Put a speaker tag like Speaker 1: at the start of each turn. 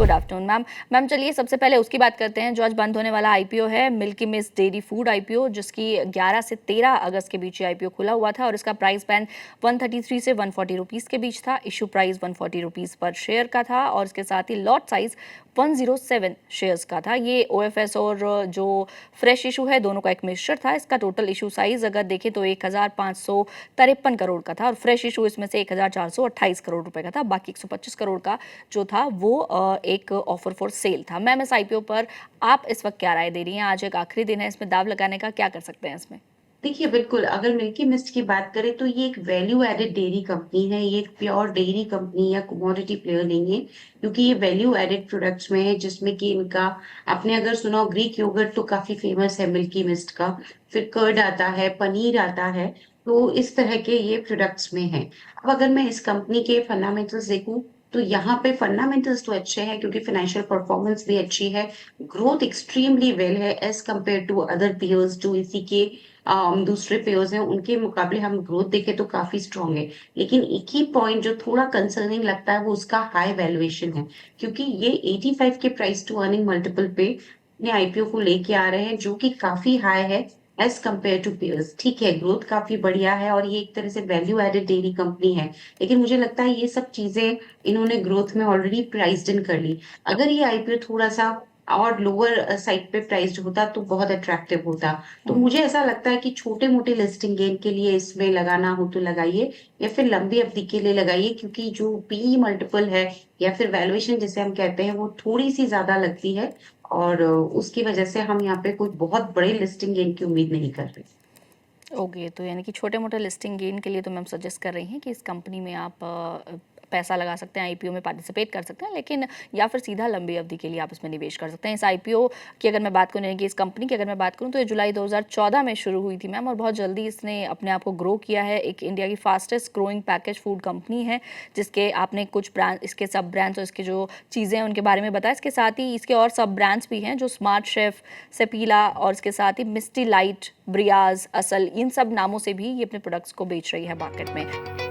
Speaker 1: Good afternoon ma'am. Ma'am चलिए सबसे पहले उसकी बात करते हैं जो आज बंद होने वाला आईपीओ है, milky mist dairy food IPO, जिसकी 11 से 13 अगस्त के बीच ये आईपीओ खुला हुआ था और इसका प्राइस बैंड 133 से 140 रुपीज़ के बीच था। इशू प्राइस 140 रुपीज़ पर शेयर का था और इसके साथ ही लॉट साइज 107 शेयर्स का था। ये ओएफएस और जो फ्रेश इशू है दोनों का एक मिक्सचर था। इसका टोटल इशू साइज अगर देखें तो 1553 करोड़ का था और फ्रेश इशू इसमें से 1428 करोड़ रुपए का था। बाकी 125 करोड़ का जो था वो एक ऑफर फॉर सेल था। मैम इस आईपीओ पर आप इस वक्त क्या राय दे रही हैं? आज एक आखिरी दिन है, इसमें दाव लगाने का क्या कर सकते हैं इसमें?
Speaker 2: देखिए बिल्कुल, अगर मिल्की मिस्ट की बात करें तो ये एक वैल्यू एडेड डेयरी कंपनी है। ये एक प्योर डेयरी कंपनी या कमोडिटी प्लेयर नहीं है, क्योंकि ये वैल्यू एडेड प्रोडक्ट्स में है, जिसमें कि इनका आपने अगर सुना हो ग्रीक योगर्ट तो काफी फेमस है मिल्की मिस्ट का। फिर कर्ड आता है, पनीर आता है। तो इस तरह के ये प्रोडक्ट्स में है। अब अगर मैं इस कंपनी के फंडामेंटल्स देखूं तो यहाँ पे फंडामेंटल्स तो अच्छे हैं, क्योंकि फाइनेंशियल परफॉर्मेंस भी अच्छी है। ग्रोथ एक्सट्रीमली वेल है as compare to other pairs जो इसी के दूसरे पेयर्स हैं, उनके मुकाबले हम ग्रोथ देखें तो काफी स्ट्रांग है। लेकिन एक ही पॉइंट जो थोड़ा कंसर्निंग लगता है वो उसका हाई वैल्यूएशन है, क्योंकि ये 85 के प्राइस टू अर्निंग मल्टीपल पे अपने आईपीओ को लेके आ रहे हैं, जो कि काफी हाई है एज कम्पेयर टू पेयर्स। ठीक है, ग्रोथ काफी बढ़िया है और ये एक तरह से वैल्यू एडेड डेयरी कंपनी है, लेकिन मुझे लगता है ये सब चीजें इन्होंने ग्रोथ में ऑलरेडी प्राइस्ड इन कर ली। अगर ये आईपीओ थोड़ा सा और लोअर साइड पे प्राइस्ड होता तो बहुत अट्रैक्टिव होता। तो मुझे ऐसा लगता है कि छोटे मोटे लिस्टिंग गेन के लिए इसमें लगाना हो तो लगाइए, या फिर लंबी अवधि के लिए लगाइए, क्योंकि जो पीई मल्टीपल है या फिर वैल्यूएशन जिसे हम कहते हैं वो थोड़ी सी ज्यादा लगती है। और उसकी वजह से हम यहाँ पे कोई बहुत बड़े लिस्टिंग गेन की उम्मीद नहीं कर रहे।
Speaker 1: ओके, तो यानी कि छोटे मोटे लिस्टिंग गेन के लिए तो मैम सजेस्ट कर रही हैं कि इस कंपनी में आप पैसा लगा सकते हैं, आईपीओ में पार्टिसिपेट कर सकते हैं, लेकिन या फिर सीधा लंबी अवधि के लिए आप इसमें निवेश कर सकते हैं। इस आईपीओ की अगर मैं बात करूँ, यानी कि इस कंपनी की अगर मैं बात करूँ, तो ये जुलाई 2014 में शुरू हुई थी मैम और बहुत जल्दी इसने अपने आप को ग्रो किया है। एक इंडिया की fastest growing package food company है, जिसके आपने कुछ ब्रांड, इसके सब ब्रांड्स और इसके जो चीज़ें हैं उनके बारे में बताया। इसके साथ ही इसके और सब ब्रांड्स भी हैं जो स्मार्ट शेफ, सेपीला और इसके साथ ही मिस्टी लाइट, ब्रियाज, असल, इन सब नामों से भी ये अपने प्रोडक्ट्स को बेच रही है मार्केट में।